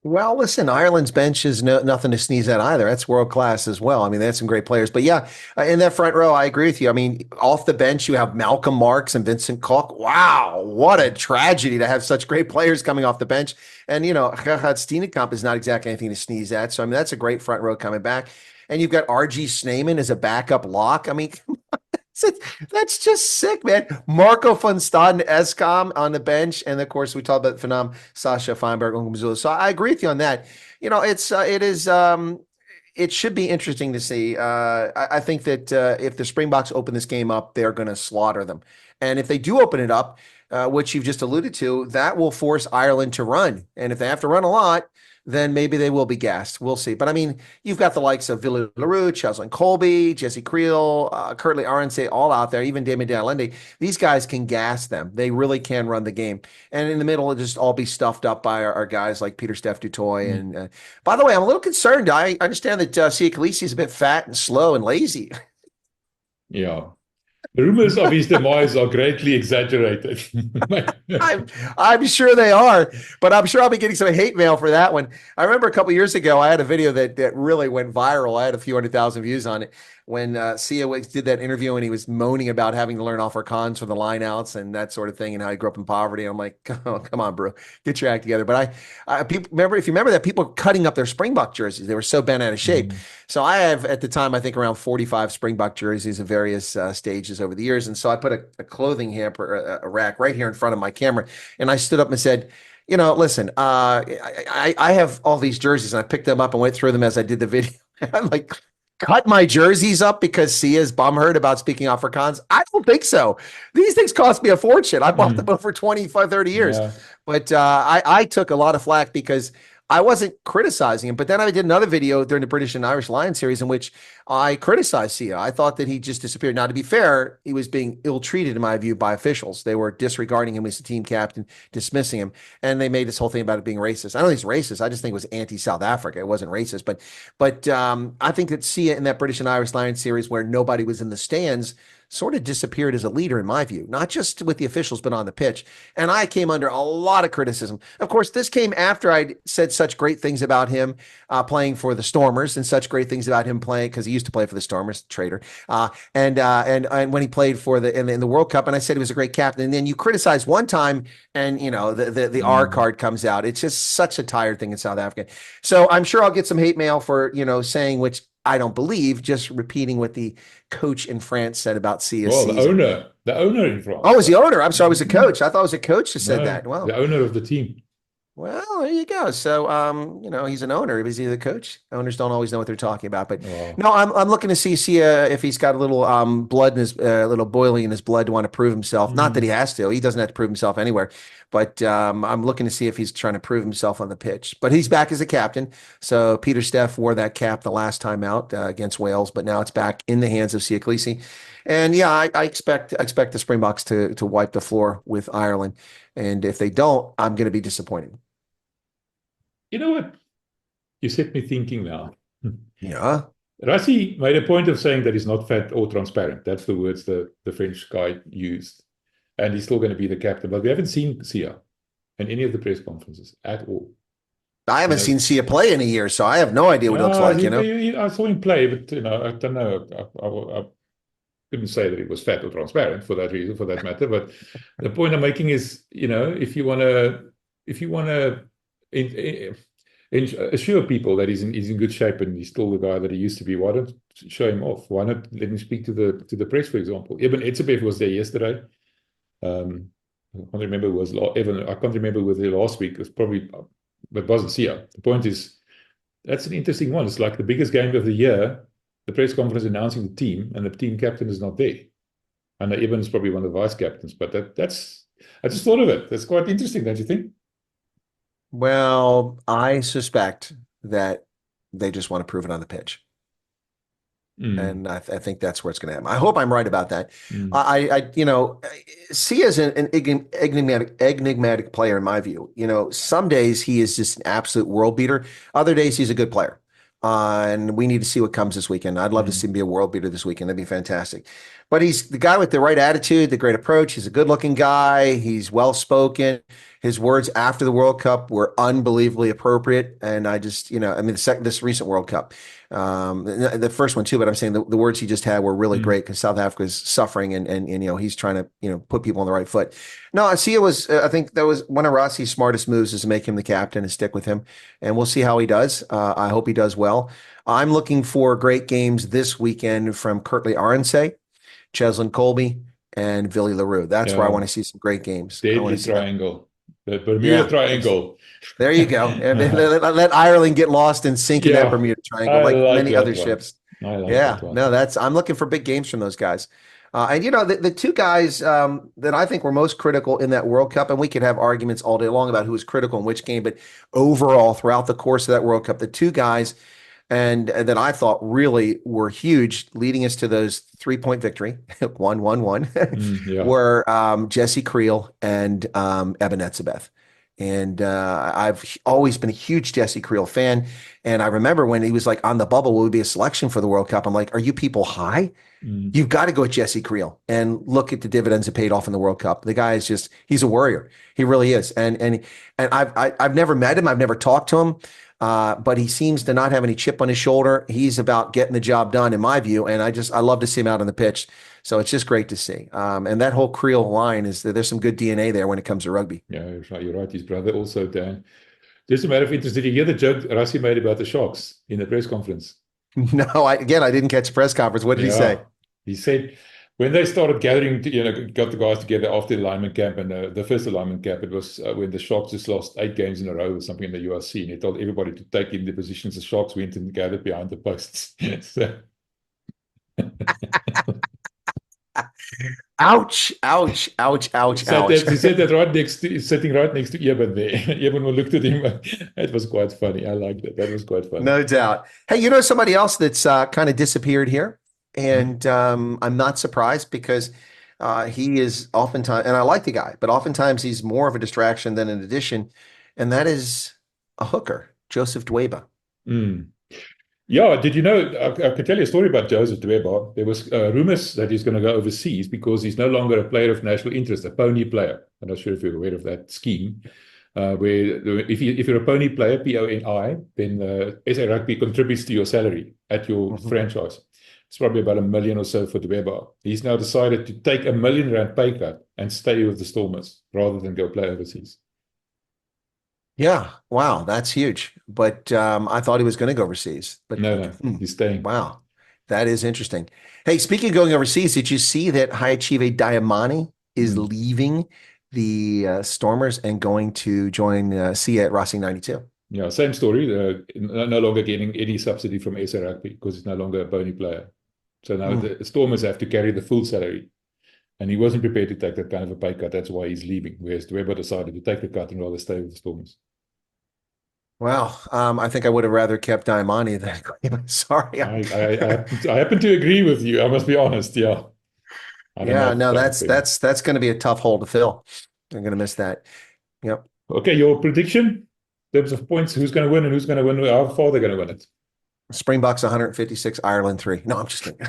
Well, listen, Ireland's bench is nothing to sneeze at either. That's world class as well. I mean, they have some great players. But yeah, in that front row, I agree with you. I mean, off the bench, you have Malcolm Marks and Vincent Koch. Wow, what a tragedy to have such great players coming off the bench. And, Gerhard Steenekamp is not exactly anything to sneeze at. So, I mean, that's a great front row coming back. And you've got R.G. Sneeman as a backup lock. I mean, that's just sick, man. Marco van Staden Eskom on the bench. And of course, we talked about Phenom, Sasha Feinberg, Ongumzula. So I agree with you on that. It should be interesting to see. I think that if the Springboks open this game up, they're going to slaughter them. And if they do open it up, which you've just alluded to, that will force Ireland to run. And if they have to run a lot, then maybe they will be gassed. We'll see. But I mean, you've got the likes of Billy LaRue, Cheslin Colby, Jesse Creel, Curtly Arnse, all out there, even Damon Allende. These guys can gas them. They really can run the game. And in the middle, it'll just all be stuffed up by our guys like Peter Steph Dutoy. And by the way, I'm a little concerned. I understand that Sia Khaleesi is a bit fat and slow and lazy. Yeah. The rumors of his demise are greatly exaggerated. I'm sure they are, but I'm sure I'll be getting some hate mail for that one. I remember a couple years ago, I had a video that really went viral. I had a few 100,000 views on it when Sia did that interview and he was moaning about having to learn Afrikaans for the lineouts and that sort of thing and how he grew up in poverty. I'm like, oh, come on, bro, get your act together. But if you remember that, people were cutting up their Springbok jerseys. They were so bent out of shape. So I have, at the time, I think around 45 Springbok jerseys of various stages over the years. And so I put a clothing hamper, a rack right here in front of my camera. And I stood up and said, listen, I have all these jerseys and I picked them up and went through them as I did the video. I'm like, cut my jerseys up because Sia's bumheard about speaking Afrikaans? I don't think so. These things cost me a fortune. I bought them for 25, 30 years. Yeah. But I took a lot of flack because I wasn't criticizing him. But then I did another video during the British and Irish Lion series in which I criticized Sia. I thought that he just disappeared. Now, to be fair, he was being ill-treated, in my view, by officials. They were disregarding him as the team captain, dismissing him, and they made this whole thing about it being racist. I don't think it's racist. I just think it was anti-South Africa. It wasn't racist. But I think that Sia in that British and Irish Lion series where nobody was in the stands sort of disappeared as a leader, in my view, not just with the officials, but on the pitch. And I came under a lot of criticism. Of course, this came after I said such great things about him playing for the Stormers and such great things about him playing, because he used to play for the Stormers, traitor. And when he played for in the World Cup, and I said he was a great captain. And then you criticize one time and, the R card comes out. It's just such a tired thing in South Africa. So I'm sure I'll get some hate mail for, saying which I don't believe, just repeating what the coach in France said about Sia's season. The owner in France. Oh, it was the owner. I'm sorry, it was the coach. I thought it was a coach that said that. Wow. The owner of the team. Well, there you go. So, he's an owner. Is he the coach? Owners don't always know what they're talking about. But Oh. no, I'm looking to see if he's got a little blood in his little boiling in his blood to want to prove himself. Not that he has to. He doesn't have to prove himself anywhere. But I'm looking to see if he's trying to prove himself on the pitch. But he's back as a captain. So Peter Steff wore that cap the last time out against Wales, but now it's back in the hands of Sia Khaleesi. And yeah, I expect the Springboks to wipe the floor with Ireland. And if they don't, I'm going to be disappointed. You know what? You set me thinking now. Yeah. Rassi made a point of saying that he's not fat or transparent. That's the words the French guy used. And he's still going to be the captain. But we haven't seen Sia in any of the press conferences at all. I haven't seen Sia play in a year, so I have no idea what it looks like, I saw him play, but, I don't know. I couldn't say that he was fat or transparent for that reason, for that matter. But the point I'm making is, if you want to assure people that he's in good shape and he's still the guy that he used to be, why don't show him off? Why not let him speak to the press, for example? Eben Etzebeth was there yesterday. I can't remember who was Evan. I can't remember who was there last week. It's probably, but wasn't Sia. The point is, that's an interesting one. It's like the biggest game of the year. The press conference announcing the team, and the team captain is not there. I know Evan's probably one of the vice captains, but that's. I just thought of it. That's quite interesting, don't you think? Well, I suspect that they just want to prove it on the pitch. And I think that's where it's going to happen. I hope I'm right about that. Sia's an enigmatic player in my view. Some days he is just an absolute world beater. Other days he's a good player. And we need to see what comes this weekend. I'd love to see him be a world beater this weekend. That'd be fantastic. But he's the guy with the right attitude, the great approach. He's a good-looking guy. He's well-spoken. His words after the World Cup were unbelievably appropriate. And I just, this recent World Cup, the first one too, but I'm saying the words he just had were really great because South Africa is suffering and he's trying to, put people on the right foot. No, Sia was, I think that was one of Rossi's smartest moves is to make him the captain and stick with him. And we'll see how he does. I hope he does well. I'm looking for great games this weekend from Kurtley Arendse, Cheslin Colby, and Villy LaRue. That's where I want to see some great games. Deadly triangle. The Bermuda Triangle. There you go. And let Ireland get lost and sink in that Bermuda Triangle like many other ships. I'm looking for big games from those guys. The two guys that I think were most critical in that World Cup, and we could have arguments all day long about who was critical in which game, but overall, throughout the course of that World Cup, the two guys and that I thought really were huge, leading us to those 3-point victory, 1-1-1, were Jesse Creel and Eben Etzebeth. And I've always been a huge Jesse Creel fan. And I remember when he was like on the bubble, will be a selection for the World Cup. I'm like, are you people high? You've got to go with Jesse Creel and look at the dividends it paid off in the World Cup. The guy is he's a warrior. He really is. And I've never met him. I've never talked to him. But he seems to not have any chip on his shoulder. He's about getting the job done, in my view. And I love to see him out on the pitch. So it's just great to see. And that whole Creel line there's some good DNA there when it comes to rugby. Yeah, you're right. His brother also, Dan. Just a matter of interest, did you hear the joke Rassi made about the Sharks in the press conference? No, I didn't catch the press conference. What did he say? He said, when they started gathering, got the guys together after the alignment camp, and the first alignment camp, it was when the Sharks just lost 8 games in a row or something in the URC, and he told everybody to take in the positions. The Sharks went and gathered behind the posts. Ouch, ouch, ouch, ouch, ouch. He said that sitting right next to Eben there. Eben looked at him. It was quite funny. I liked it. That was quite funny. No doubt. Hey, somebody else that's kind of disappeared here? And I'm not surprised because he is oftentimes, and I like the guy, but oftentimes he's more of a distraction than an addition. And that is a hooker, Joseph Dweba. Yeah, did you know, I can tell you a story about Joseph Dweba. There was rumors that he's going to go overseas because he's no longer a player of national interest, a pony player. I'm not sure if you're aware of that scheme, where if you're a pony player, PONI, then SA Rugby contributes to your salary at your franchise. It's probably about $1 million or so for Dweba. He's now decided to take R1 million pay cut and stay with the Stormers rather than go play overseas. Yeah. Wow. That's huge. But I thought he was going to go overseas. But no, he's staying. Wow. That is interesting. Hey, speaking of going overseas, did you see that Haichive Diamani is leaving the Stormers and going to join Sia at Racing 92. Yeah, same story. No longer getting any subsidy from SA Rugby because he's no longer a bony player. So now the Stormers have to carry the full salary. And he wasn't prepared to take that kind of a pay cut. That's why he's leaving. Whereas Weber decided to take the cut and rather stay with the Stormers. Well, I think I would have rather kept Diamani than Cleveland. Sorry. I happen to agree with you. I must be honest. Yeah. Yeah, no, that's going to be a tough hole to fill. I'm going to miss that. Yep. Okay, your prediction in terms of points, who's going to win and who's going to win? How far they're going to win it? Springboks 156, Ireland 3. No, I'm just kidding.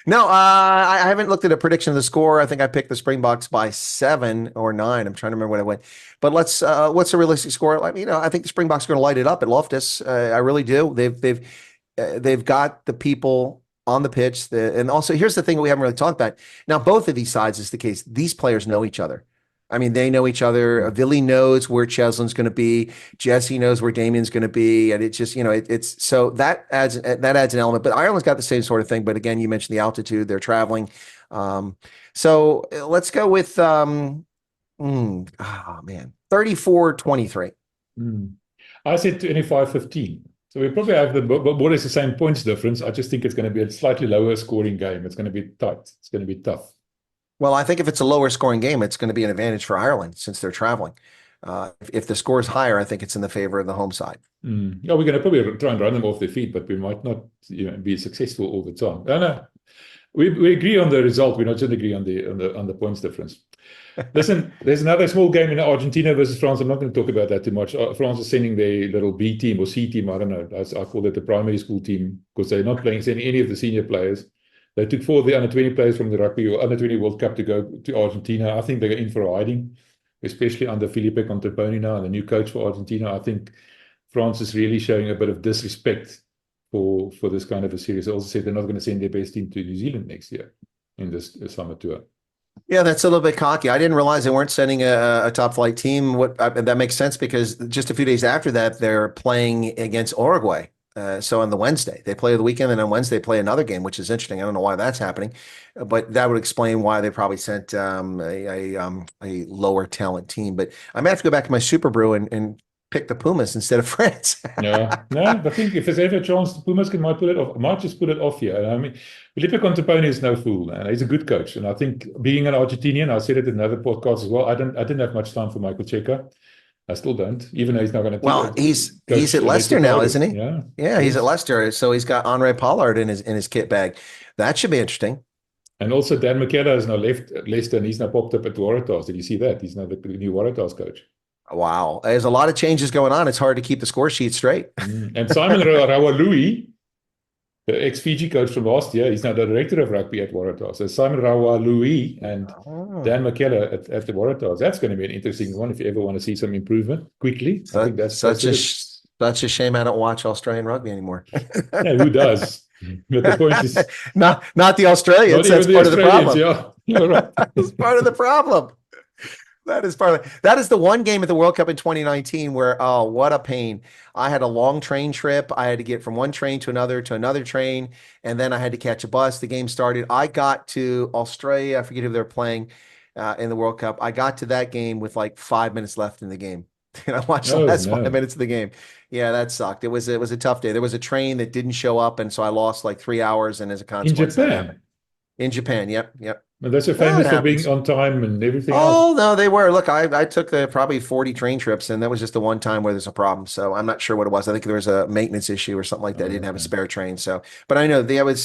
No, I haven't looked at a prediction of the score. I think I picked the Springboks by 7 or 9. I'm trying to remember what I went. But what's a realistic score? I think the Springboks are going to light it up at Loftus. I really do. They've got the people on the pitch. And also, here's the thing we haven't really talked about. Now, both of these sides is the case. These players know each other. I mean, they know each other. Billy knows where Cheslin's going to be. Jesse knows where Damien's going to be, and it's just it's so that adds an element. But Ireland's got the same sort of thing. But again, you mentioned the altitude; they're traveling. So let's go with 34-23. I said 25-15. So we probably have more or less the same points difference. I just think it's going to be a slightly lower scoring game. It's going to be tight. It's going to be tough. Well, I think if it's a lower scoring game, it's going to be an advantage for Ireland since they're traveling. If the score is higher, I think it's in the favor of the home side. Yeah, we're going to probably try and run them off their feet, but we might not be successful all the time. No. We agree on the result. We don't agree on the points difference. Listen, there's another small game in Argentina versus France. I'm not going to talk about that too much. France is sending their little B team or C team. I don't know. I call it the primary school team because they're not sending any of the senior players. They took 4 of the under-20 players from the Rugby or under-20 World Cup to go to Argentina. I think they're in for a hiding, especially under Felipe Contepomi now and the new coach for Argentina. I think France is really showing a bit of disrespect for this kind of a series. They also said they're not going to send their best team to New Zealand next year in this summer tour. Yeah, that's a little bit cocky. I didn't realize they weren't sending a top flight team. That makes sense because just a few days after that, they're playing against Uruguay. So on the Wednesday, they play the weekend, and on Wednesday, play another game, which is interesting. I don't know why that's happening, but that would explain why they probably sent a lower talent team. But I might have to go back to my Super Brew and pick the Pumas instead of France. Yeah, no, I think if there's ever a chance, the Pumas might just pull it off here. I mean, Felipe Contepomi is no fool, and he's a good coach. And I think being an Argentinian, I said it in another podcast as well. I didn't have much time for Michael Cheika. I still don't, even though he's not going to. Well, he's at Leicester now, isn't he? Yeah, he's at Leicester, so he's got Andre Pollard in his kit bag. That should be interesting. And also, Dan McKellar has now left Leicester, and he's now popped up at Waratahs. Did you see that? He's now the new Waratahs coach. Wow, there's a lot of changes going on. It's hard to keep the score sheet straight. And Simon Rawalui, the ex-Fiji coach from last year, he's now the director of rugby at Waratahs. So Simon Rawalui and Dan McKellar at the Waratahs. That's going to be an interesting one if you ever want to see some improvement quickly. I think that's such a shame I don't watch Australian rugby anymore. Yeah, who does? But the point is, not the Australians. That's part of the problem. Yeah, you're right. It's part of the problem. That is the one game at the World Cup in 2019 where, oh, what a pain. I had a long train trip. I had to get from one train to another train, and then I had to catch a bus. The game started. I got to Australia. I forget who they're playing in the World Cup. I got to that game with like 5 minutes left in the game. And I watched the last 5 minutes of the game. Yeah, that sucked. It was a tough day. There was a train that didn't show up, and so I lost like 3 hours, and as a consequence, in Japan. Yep. And that's so famous for being on time and everything else. Oh, no, they were. Look, I took probably 40 train trips, and that was just the one time where there's a problem. So I'm not sure what it was. I think there was a maintenance issue or something like that. I didn't have a spare train. So, but I know it was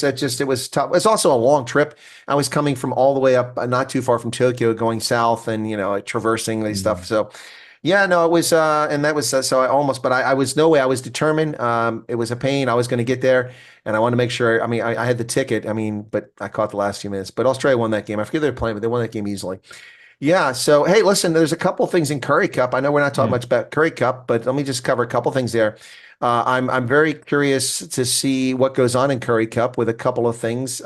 tough. It's also a long trip. I was coming from all the way up, not too far from Tokyo, going south and, traversing these stuff. So, yeah, no, it was, and that was, so I almost, but I was no way. I was determined. It was a pain. I was going to get there, and I wanted to make sure. I mean, I had the ticket. I mean, but I caught the last few minutes. But Australia won that game. I forget they were playing, but they won that game easily. Yeah. So, hey, listen, there's a couple things in Currie Cup. I know we're not talking much about Currie Cup, but let me just cover a couple things there. I'm very curious to see what goes on in Currie Cup with a couple of things.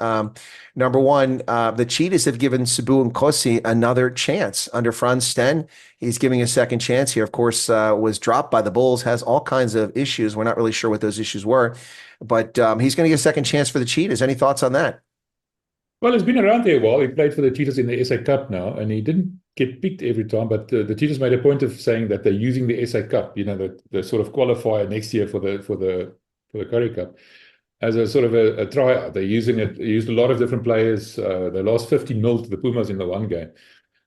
Number one, the Cheetahs have given Cebu Nkosi another chance under Franz Sten. He's giving a second chance here. Of course, was dropped by the Bulls, has all kinds of issues. We're not really sure what those issues were, but he's going to get a second chance for the Cheetahs. Any thoughts on that? Well, he's been around there a while. He played for the Cheetahs in the SA Cup now, and he didn't get picked every time. But the Cheetahs made a point of saying that they're using the SA Cup, the sort of qualifier next year for the Currie Cup, as a sort of a tryout. They're using it. They used a lot of different players. They lost 50-0 to the Pumas in the one game.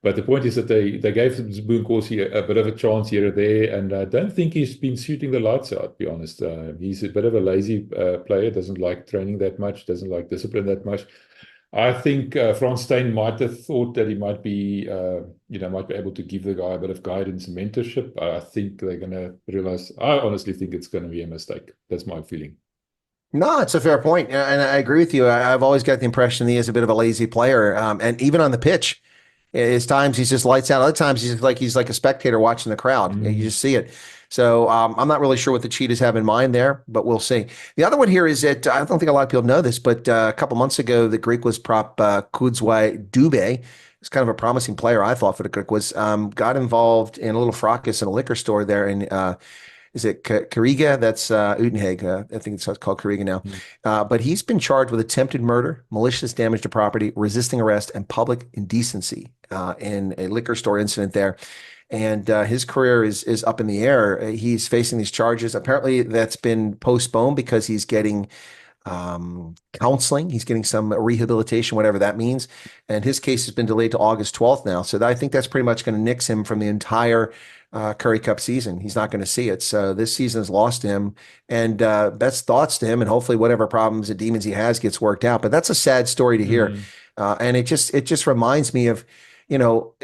But the point is that they gave Boonkorsie a bit of a chance here or there, and I don't think he's been shooting the lights out, to be honest. He's a bit of a lazy player, doesn't like training that much, doesn't like discipline that much. I think Frans Steyn might have thought that he might be able to give the guy a bit of guidance and mentorship. I think they're going to realize, I honestly think it's going to be a mistake. That's my feeling. No, it's a fair point, and I agree with you. I've always got the impression he is a bit of a lazy player, and even on the pitch, his times he's just lights out. Other times he's like a spectator watching the crowd. Mm. You just see it. So I'm not really sure what the Cheetahs have in mind there, but we'll see. The other one here is that I don't think a lot of people know this, but a couple months ago, the Griquas prop Kudzwai Dube, it's kind of a promising player, I thought, for the Griquas, got involved in a little fracas in a liquor store there in is it Kariga? That's Uitenhage. I think it's called Kariga now. But he's been charged with attempted murder, malicious damage to property, resisting arrest, and public indecency in a liquor store incident there. And his career is up in the air. He's facing these charges. Apparently, that's been postponed because he's getting counseling. He's getting some rehabilitation, whatever that means. And his case has been delayed to August 12th now. So I think that's pretty much going to nix him from the entire Currie Cup season. He's not going to see it. So this season has lost him. And best thoughts to him. And hopefully whatever problems and demons he has gets worked out. But that's a sad story to hear. And it just reminds me of,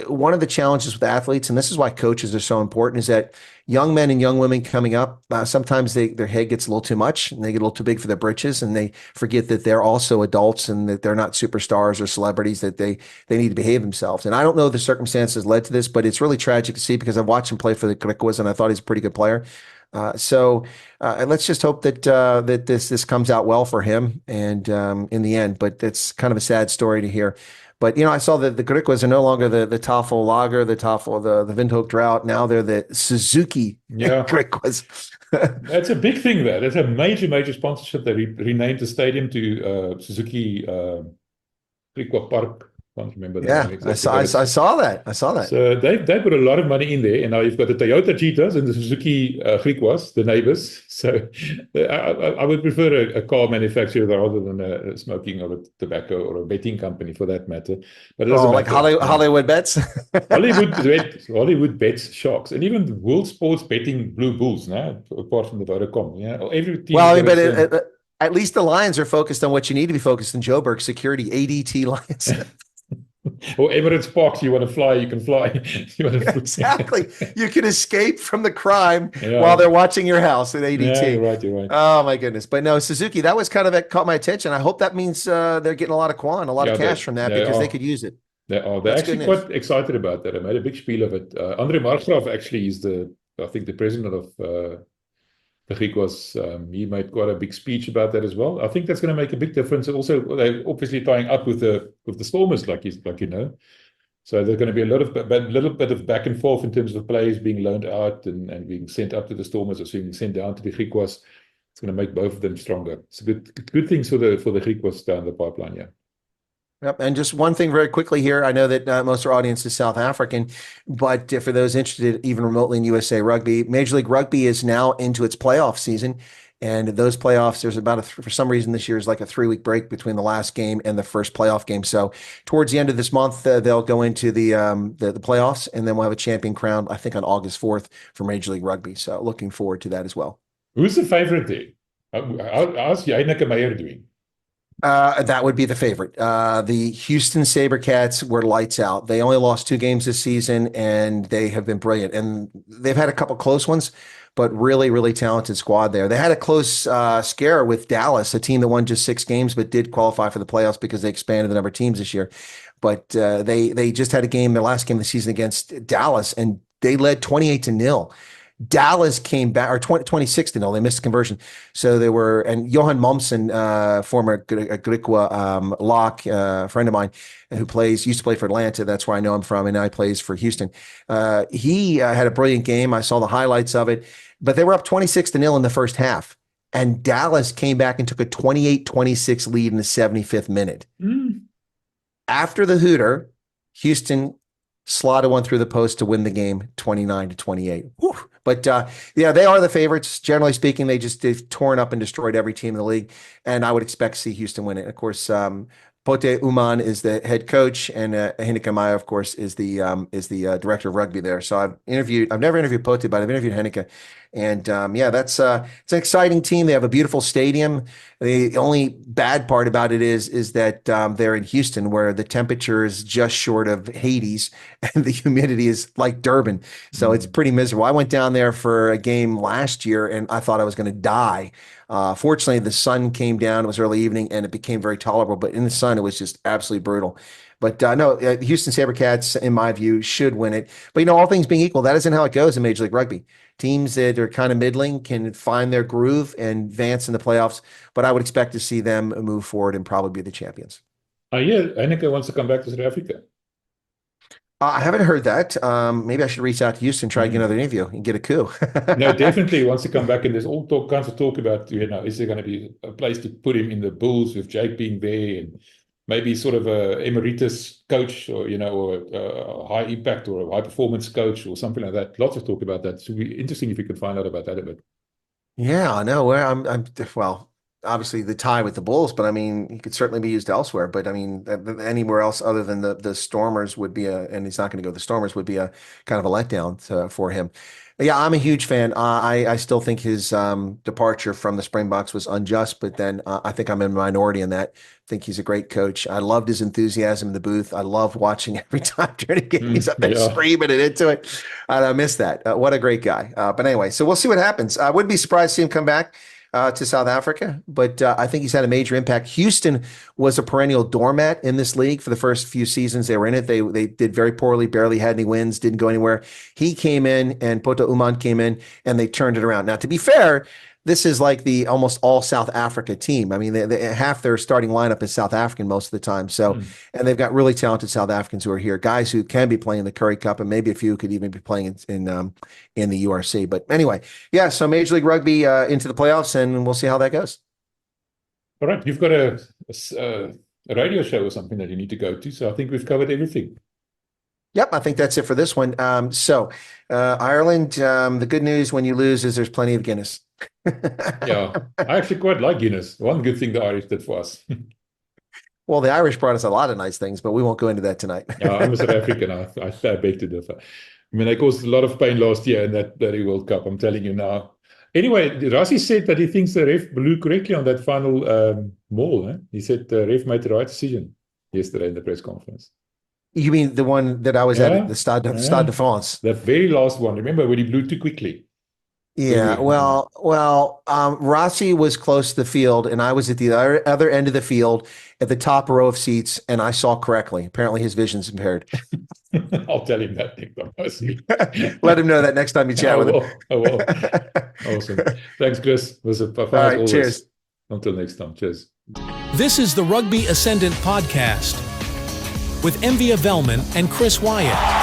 one of the challenges with athletes, and this is why coaches are so important, is that young men and young women coming up, sometimes their head gets a little too much and they get a little too big for their britches, and they forget that they're also adults and that they're not superstars or celebrities, that they need to behave themselves. And I don't know the circumstances led to this, but it's really tragic to see because I've watched him play for the Griquas and I thought he's a pretty good player. So let's just hope that that this comes out well for him and in the end. But it's kind of a sad story to hear. But, I saw that the Griquas are no longer the Tafel Lager, the Tafel, the Windhoek Drought. Now they're the Suzuki Griquas. That's a big thing there. That's a major sponsorship. They renamed the stadium to Suzuki Griqua Park. I can't remember that. Yeah, exactly. I saw that. So they put a lot of money in there, and now you've got the Toyota Cheetahs and the Suzuki Griquas, the neighbors. So I would prefer a car manufacturer rather than a smoking or a tobacco or a betting company for that matter. But it doesn't like matter. Hollywood Bets. Hollywood Bets Sharks, and even World Sports betting Blue Bulls. Now, apart from the Vodacom, every team. Well, but at least the Lions are focused on what you need to be focused in. Joburg Security, ADT Lions. Or Emirates Parks, you want to fly, you can fly. Exactly. You can escape from the crime while they're watching your house at ADT. Yeah, you're right. Oh, my goodness. But no, Suzuki, that was kind of caught my attention. I hope that means they're getting a lot of a lot of cash from that because they could use it. They're actually quite excited about that. I made a big spiel of it. Andre Margraaf actually is the president of the Griquas. He made quite a big speech about that as well. I think that's going to make a big difference. Also, they're obviously tying up with the Stormers, like you know. So there's going to be a little bit of back and forth in terms of players being loaned out and being sent up to the Stormers or being sent down to the Griquas. It's going to make both of them stronger. It's a good things for the Griquas down the pipeline. Yeah. Yep. And just one thing very quickly here. I know that most of our audience is South African, but for those interested even remotely in USA Rugby, Major League Rugby is now into its playoff season. And those playoffs, there's about for some reason this year is like a 3-week break between the last game and the first playoff game. So towards the end of this month, they'll go into the playoffs, and then we'll have a champion crowned, I think, on August 4th for Major League Rugby. So looking forward to that as well. Who's the favorite there? How's Heineke Meyer doing? That would be the favorite. The Houston SaberCats were lights out. They only lost 2 games this season, and they have been brilliant. And they've had a couple close ones, but really, really talented squad there. They had a close scare with Dallas, a team that won just 6 games, but did qualify for the playoffs because they expanded the number of teams this year. But they just had a game, their last game of the season against Dallas, and they led 28-0. Dallas came back, or 26-0. They missed the conversion. So they were, and Johan Momsen, former Griqua lock, friend of mine, who used to play for Atlanta. That's where I know him from. And now he plays for Houston. He had a brilliant game. I saw the highlights of it, but they were up 26-0 in the first half. And Dallas came back and took a 28-26 lead in the 75th minute. After the hooter, Houston slotted one through the post to win the game 29-28. Whew. But yeah, they are the favorites. Generally speaking, they've torn up and destroyed every team in the league. And I would expect to see Houston win it. Of course, Pote Uman is the head coach, and Henneke Maya, of course, is the director of rugby there. So I've never interviewed Pote, but I've interviewed Henneke. And yeah, it's an exciting team. They have a beautiful stadium. The only bad part about it is that they're in Houston, where the temperature is just short of Hades and the humidity is like Durban. So it's pretty miserable. I went down there for a game last year and I thought I was going to die. Fortunately, the sun came down. It was early evening and it became very tolerable. But in the sun, it was just absolutely brutal. But no, Houston SaberCats, in my view, should win it. But, all things being equal, that isn't how it goes in Major League Rugby. Teams that are kind of middling can find their groove and advance in the playoffs. But I would expect to see them move forward and probably be the champions. Yeah, Henneke wants to come back to South Africa. I haven't heard that. Maybe I should reach out to Houston, try to get another interview and get a coup. No, definitely he wants to come back. And there's all kinds of talk about, is there going to be a place to put him in the Bulls with Jake being there, and maybe sort of a emeritus coach, or or a high impact or a high performance coach or something like that. Lots of talk about that. So it'd be interesting if you could find out about that a bit. Yeah, I know. Well, obviously the tie with the Bulls, but I mean, he could certainly be used elsewhere. But I mean, anywhere else other than the Stormers would be and he's not going to go. The Stormers would be a kind of a letdown for him. Yeah, I'm a huge fan. I still think his departure from the Springboks was unjust, but then I think I'm in a minority in that. I think he's a great coach. I loved his enthusiasm in the booth. I love watching every time during a game. He's up there screaming and into it. And I miss that. What a great guy. But anyway, so we'll see what happens. I wouldn't be surprised to see him come back to South Africa, but I think he's had a major impact. Houston was a perennial doormat in this league for the first few seasons they were in it. They did very poorly, barely had any wins, didn't go anywhere. He came in and Poto Uman came in and they turned it around. Now, to be fair, this is like the almost all South Africa team. I mean, half their starting lineup is South African most of the time. So, and they've got really talented South Africans who are here, guys who can be playing the Currie Cup, and maybe a few could even be playing in the URC. But anyway, yeah. So Major League Rugby into the playoffs, and we'll see how that goes. All right, you've got a radio show or something that you need to go to. So I think we've covered everything. Yep, I think that's it for this one. So Ireland, the good news when you lose is there's plenty of Guinness. Yeah, I actually quite like Guinness. One good thing the Irish did for us. Well, the Irish brought us a lot of nice things, but we won't go into that tonight. Yeah, I'm a South African. I beg to differ. I mean, they caused a lot of pain last year in that World Cup, I'm telling you now. Anyway, Rassie said that he thinks the ref blew correctly on that final maul. Eh? He said the ref made the right decision yesterday in the press conference. You mean the one that I was at the Stade de France? The very last one. Remember when he blew too quickly? Yeah, well, Rossi was close to the field, and I was at the other end of the field at the top row of seats, and I saw correctly. Apparently, his vision's impaired. I'll tell him that next time. Let him know that next time you chat with him. I will. Awesome. Thanks, Chris. It was a fun. All right, cheers. Until next time. Cheers. This is the Rugby Ascendant podcast with Envia Velman and Chris Wyatt.